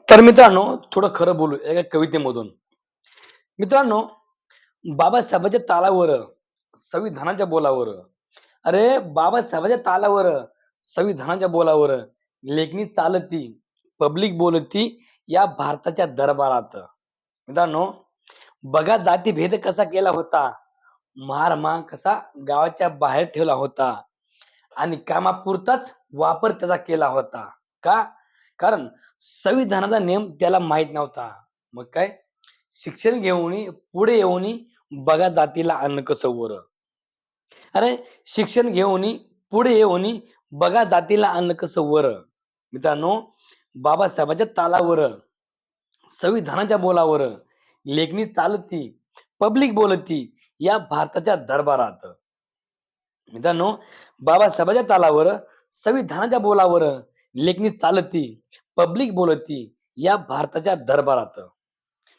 तर मित्रांनो, थोडं खरं बोलू एका कवितेमधून. मित्रांनो, बाबासाहेबांच्या तालावर, संविधानाच्या बोलावर, अरे बाबासाहेबांच्या तालावर, संविधानाच्या बोलावर, लेखणी चालती, पब्लिक बोलती या भारताच्या दरबारात. मित्रांनो, बघा जातीभेद कसा केला होता, महारमाग कसा गावाच्या बाहेर ठेवला होता आणि कामापुरताच वापर त्याचा केला होता. का? कारण संविधानाचा नियम त्याला माहीत नव्हता. मग काय? शिक्षण घेऊनी, पुढे येऊनी बघा जातीला अन्न कसं वर. अरे शिक्षण घेऊनी, पुढे येऊनी बघा जातीला अन्न कसं वर. मित्रांनो, बाबासाहेबांच्या तालावर, संविधानाच्या बोलावर, लेखणी चालती, पब्लिक बोलती या भारताच्या दरबारात. मित्रांनो, बाबासाहेबांच्या तालावर, संविधानाच्या बोलावर, लेखणी चालती, पब्लिक बोलती या भारताच्या दरबारात.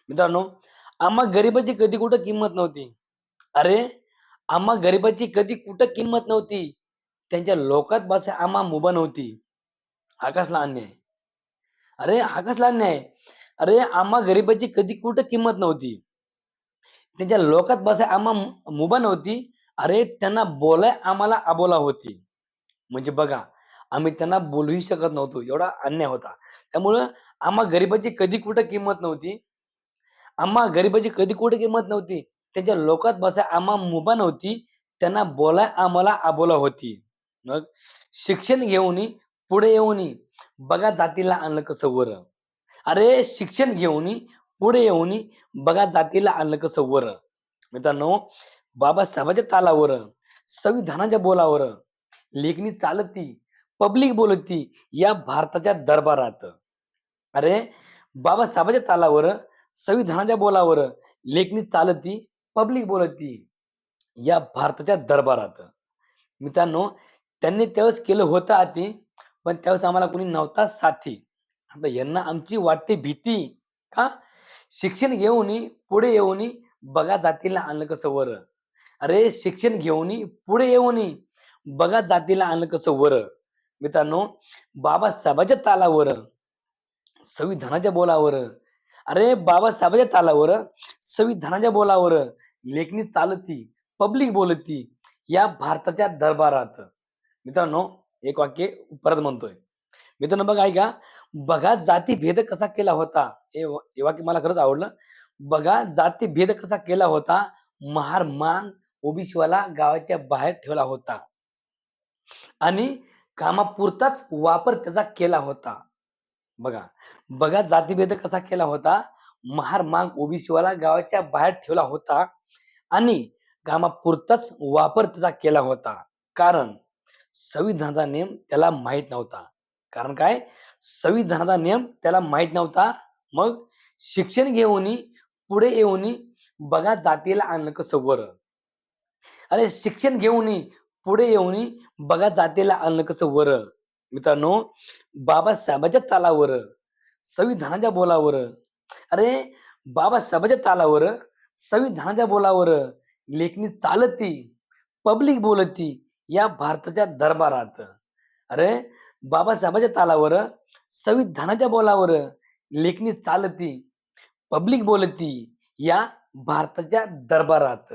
मित्रांनो, आम्हा गरिबाची कधी कुठं किंमत नव्हती. अरे, आम्हा गरिबाची कधी कुठं किंमत नव्हती. त्यांच्या लोकात बसा आम्हा मुभा नव्हती. हा कसला अन्याय? अरे, हा कसला अन्याय? अरे, आम्हा गरिबाची कधी कुठं किंमत नव्हती. त्यांच्या लोकात बसाय आम्हा मुभा नव्हती. अरे, त्यांना बोलाय आम्हाला अबोला होती. म्हणजे बघा, आम्ही त्यांना बोलूही शकत नव्हतो. एवढा अन्याय होता. त्यामुळं आम्हा गरिबाची कधी कुठं किंमत नव्हती. आम्हा गरिबाची कधी कुठे किंमत नव्हती. त्यांच्या लोकात बसाय आम्हा मुभा नव्हती. त्यांना बोलाय आम्हाला अबोला होती. मग शिक्षण घेऊनी, पुढे येऊनी बघा जातीला आणलं कसं वर. अरे शिक्षण घेऊनी, पुढे येऊनी बघा जातीला आणलं कसं वर. मित्रांनो, बाबासाहेबांच्या तालावर, संविधानाच्या बोलावर, लेखणी चालती, पब्लिक बोलती या भारताच्या दरबारात. अरे बाबासाहेबांच्या तालावर, संविधानाच्या बोलावर, लेखणी चालती, पब्लिक बोलती या भारताच्या दरबारात. मित्रांनो, त्यांनी त्यावेळेस केलं होतं अति, पण त्यावेळेस आम्हाला कोणी नव्हता साथी. आता यांना आमची वाटते भीती. का? शिक्षण घेऊनी, पुढे येऊनी बघा जातीला आणलं कसं वर. अरे शिक्षण घेऊनी, पुढे येऊनी बघा जातीला आणलं कसं वर. मित्रांनो, बाबासाहेबांच्या तालावर, संविधानाच्या बोलावर, अरे बाबासाहेबांच्या तालावर, संविधानाच्या बोलावर, लेखणी चालती, पब्लिक बोलती या भारताच्या दरबारात. मित्रांनो, एक वाक्य परत म्हणतोय. मित्रांनो बघा ऐका, बघा जातीभेद कसा केला होता. हे वाक्य मला खरंच आवडलं. बघा जातीभेद कसा केला होता, महार मान ओबीसीवाला गावाच्या बाहेर ठेवला होता आणि कामापुरताच वापर त्याचा केला होता. बघा, बघा जातीभेद कसा केला होता, महार माग ओबीसीवाला गावाच्या बाहेर ठेवला होता आणि कामापुरताच वापर त्याचा केला होता. कारण संविधानाचा नियम त्याला माहीत नव्हता. कारण काय? संविधानाचा नियम त्याला माहीत नव्हता. मग शिक्षण घेऊनी, पुढे येऊनी बघा जातीला आणलं कसं वर. अरे शिक्षण घेऊनी, पुढे येऊनी बघा जातीला आणलं कसं वर. मित्रांनो, बाबासाहेबांच्या तालावर, संविधानाच्या बोलावर, अरे बाबासाहेबांच्या तालावर, संविधानाच्या बोलावर, लेखणी चालती, पब्लिक बोलती या भारताच्या दरबारात. अरे बाबासाहेबांच्या तालावर, संविधानाच्या बोलावर, लेखणी चालती, पब्लिक बोलती या भारताच्या दरबारात.